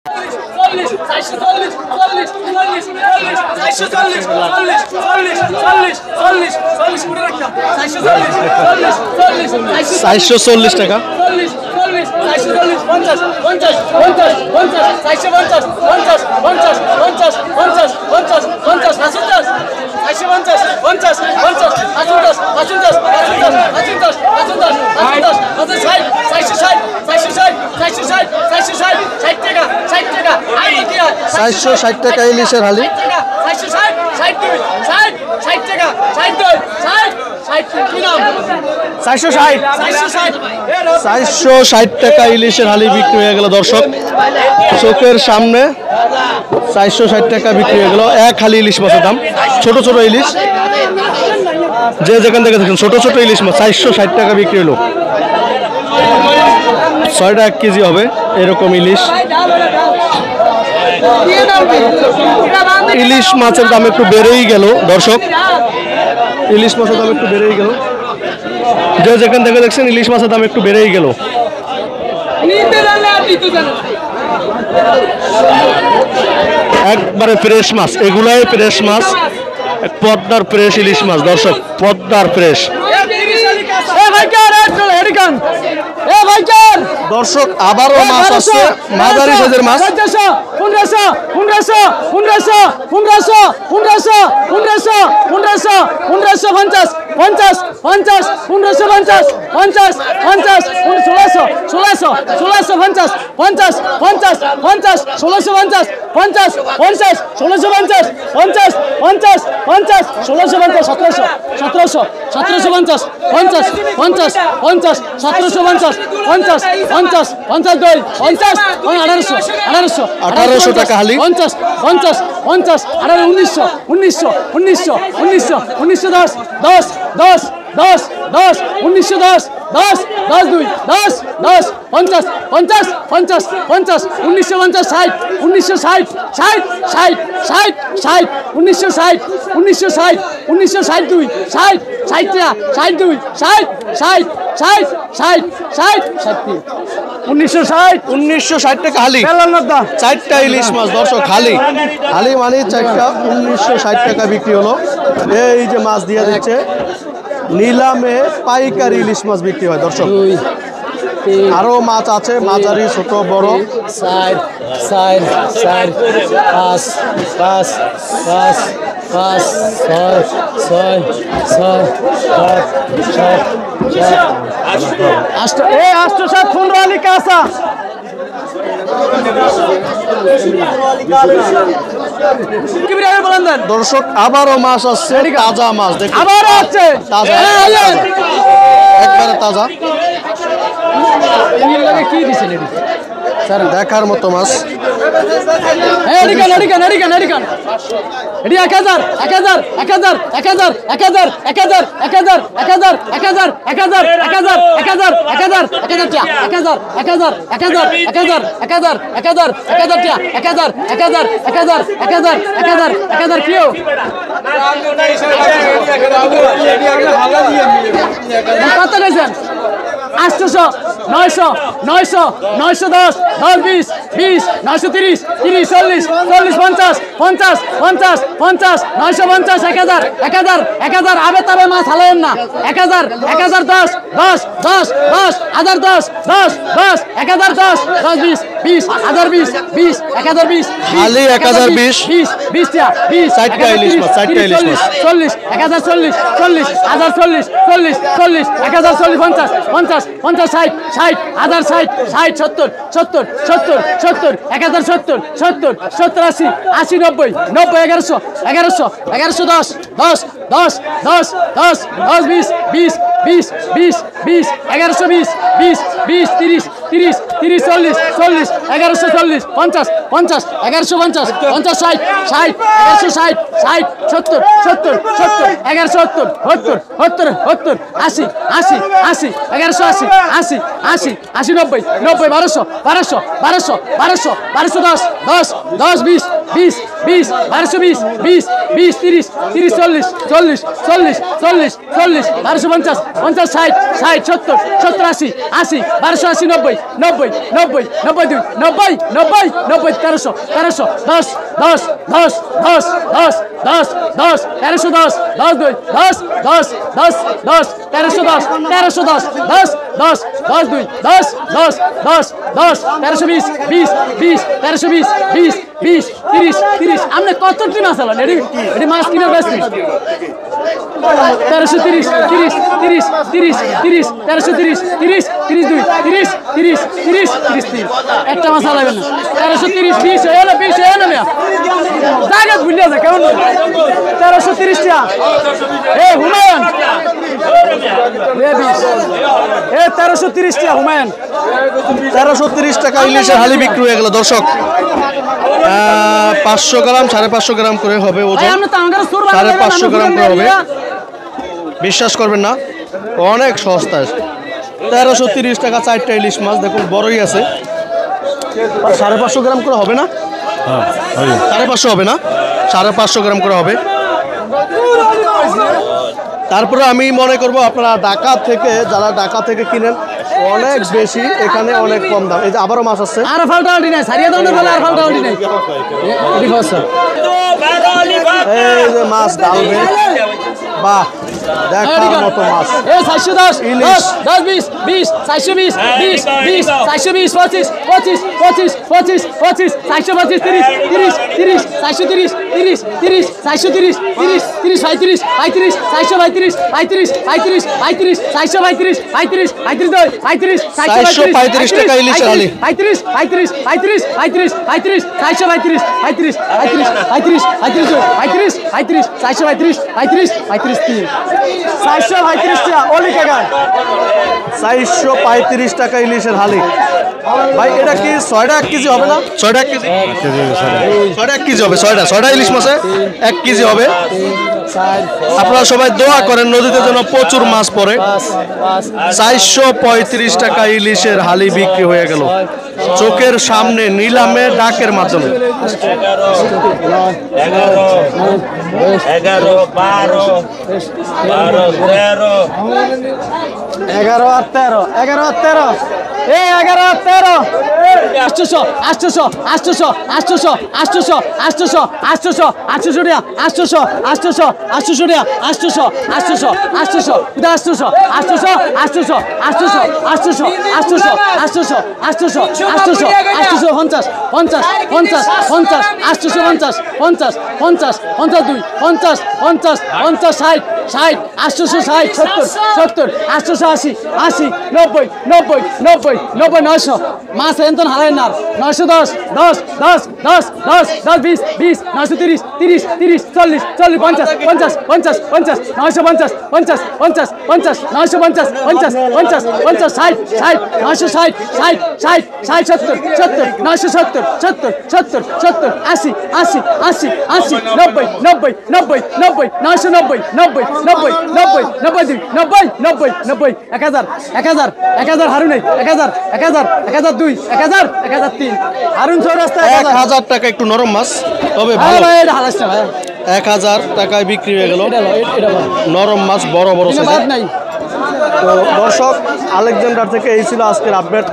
440 টাকা। চারশো 60 টাকা ইলিশের হালি। 460 টাকা ইলিশের হালি বিক্রি হয়ে গেল দর্শক, চোখের সামনে 460 টাকা বিক্রি হয়ে গেল। এক হালি ইলিশ মাছের দাম, ছোট ছোট ইলিশ, যে যেখান থেকে দেখেন ছোট ছোট ইলিশ মাছ 460 টাকা বিক্রি হলো। 6টা 1 কেজি হবে এরকম ইলিশ। ইলিশ মাছের দাম একটু বেড়েই গেল দর্শক, ইলিশ মাছের দাম একটু বেড়েই গেল, যে যেখান থেকে দেখছেন ইলিশ মাছের দাম একটু বেড়েই গেল। একবারে ফ্রেশ মাছ, এগুলাই ফ্রেশ মাছ, পদ্মার ফ্রেশ ইলিশ মাছ দর্শক, পদ্মার ফ্রেশ। দর্শক আবারও মাছ আসছে, মাঝারি সাইজের মাছ। 1800 টাকা হালি। 50 1910 1910 10 10 2 10 10 50 50 50 50 1950 60 1960 60 60 60 60 1960 1960 1960 2 60 60 62 60 60 60 60 60 1960 টাকা হালি। 4টা ইলিশ মাছ দর্শক, হালি হালি মানে 4টা 1960 টাকা বিক্রি হলো। এই যে মাছ দিয়ে দিচ্ছে, নিলামে পাইকারি ইলিশ মাছ বিক্রি হয় দর্শক। আরো মাছ আছে, মাঝারি ছোট বড়। 4 4 4 5 5 5 5 6 6 6 7 8 8 7 15 আলি কাঁচা। দর্শক আবারও মাছ আসছে, তাজা মাছ দেখুন, আবার আসছে তাজা, একবারে তাজা, কি দিছেন দেখার মতো মাছ। এটি 1000 1000 1000 1000 1000 1000 1000 1000 1000 1000 1000 1000 1000 1000 কত নিয়েছেন? 800 900 900 910 10 20 20 930 30 40 40 50 50 50 50 950 1000 1000 1000 আবে তবে মাছ হালায়েন না। 1000 1000 10 10 10 10 1000 10 10 10 1000 10 10 20 20 1000 20 20 1000 20 হালি 1020 20 20 টা 20 4টা ইলিশ মাছ, 4টা ইলিশ মাছ। 40 1040 40 1040 40 40 1040 50 50 50 60 60 1000 60 60 70 70 70 70 1070 70 70 80 80 90 90 1100 1100 1110 10 10 10 10 10 20 20 20 20 1120 20 20 30 30 30 40 40 1140 50 50 1150 50 60 60 1160 60 70 70 70 1170 70 70 70 80 80 80 1180 80 80 80 90 90 1200 1200 1200 1200 1210 10 10 20 20 20 1220 20 20 30 30 40 40 40 40 40 1250 50 60 60 70 70 80 80 1280 90 90 90 92 90 90 90 1300 1300 10 10 10 10 10 10 10 1310 10 2 10 10 10 10 1310 1310 10 10 10 2 10 10 10 10 1320 20 20 1320 20 20 30 30 আপনি কতটি মাছ আলেন এটি মাছ কিনে বেশি 1330 30 30 30 30 1330 30 32 30 30 30 33 একটা মাছ আলাবেন না 1330 20 হয়ে গেল 20 হয়ে গেল না জায়গা ভুলে আছে কেমন 1330 টা এ হুমায়ুন এ 20 এ 1330 টা হুমায়ুন 1330 টাকা ইলিশের হালি বিক্রি হয়ে গেল দর্শক। 500 গ্রাম 550 গ্রাম করে হবে ওজন, 550 গ্রাম করে হবে। বিশ্বাস করবেন না, অনেক সস্তা। 1330 টাকা 4টা ইলিশ মাছ, দেখুন বড়ই আছে। 550 গ্রাম করে হবে না? 550 হবে না, 550 গ্রাম করে হবে। তারপরে আমি মনে করব আপনারা ঢাকা থেকে, যারা ঢাকা থেকে কিনেন অনেক বেশি, এখানে অনেক কম দাম। এই যে আবারও মাছ আছে, আর ফালটা আলটি নাই, সারিয়া দাও না বলে আর ফালটা আলটি নাই। এডি ফসা এই যে মাছ ডালবে, বাহ দেখার মতো মাছ। এ 410 ইলিশ 10 20 20 420 20 20 420 25 25 25 25 25 425 30 30 30 430 30 30 430 30 30 35 35 435 35 35 35 435 35 35 35 435 টাকা ইলিশ আলি। 35 35 35 35 35 435 35 35 35 35 435 35 35 435 টাকা ওলি কাকা, 435 টাকা ইলিশের হালি। ভাই এটা কি 6টা 1 কেজি হবে না? 6টা 1 কেজি, 6টা 1 কেজি হবে। 6টা ইলিশ মাছে 1 কেজি হবে। আপনারা সবাই দোয়া করেন নদীতে যেন প্রচুর মাছ পড়ে। 435 টাকা ইলিশের হালি বিক্রি হয়ে গেল চোখের সামনে নিলামে ডাকের মাধ্যমে। 11 12 12 13 11 আর 13 11 আর 13 এই 11 আর 13 800 800 800 800 800 800 800 800 টাকা 800 800 800 টাকা 800 800 800 800 800 800 800 800 800 800 800 800 50 50 50 50 850 50 50 52 50 50 50 60 60 860 70 70 880 80 90 90 90 90 900 মাছ এন্তন হারায় না 910 10 10 10 10 10 20 20 930 30 30 40 40 50 50 50 50 950 50 50 50 950 50 50 50 60 60 960 60 60 60 70 70 970 70 70 70 80 80 80 80 90 90 90 90 990 90 90 90 92 90 90 90 1000 1000 1000 হারুন 1000 1000 1002 1000 1003 হারুন চৌরাস্তা 1000 টাকা একটু নরম মাছ, তবে ভাই ভালো। ভাই এটা হালাসটা ভাই 1000 টাকায় বিক্রি হয়ে গেল এটা ভাই নরম মাছ, বড় বড় এটা সাইজের। বাদ নাই তো দর্শক, আলেকজান্ডার থেকে এই ছিল আজকের আপডেট।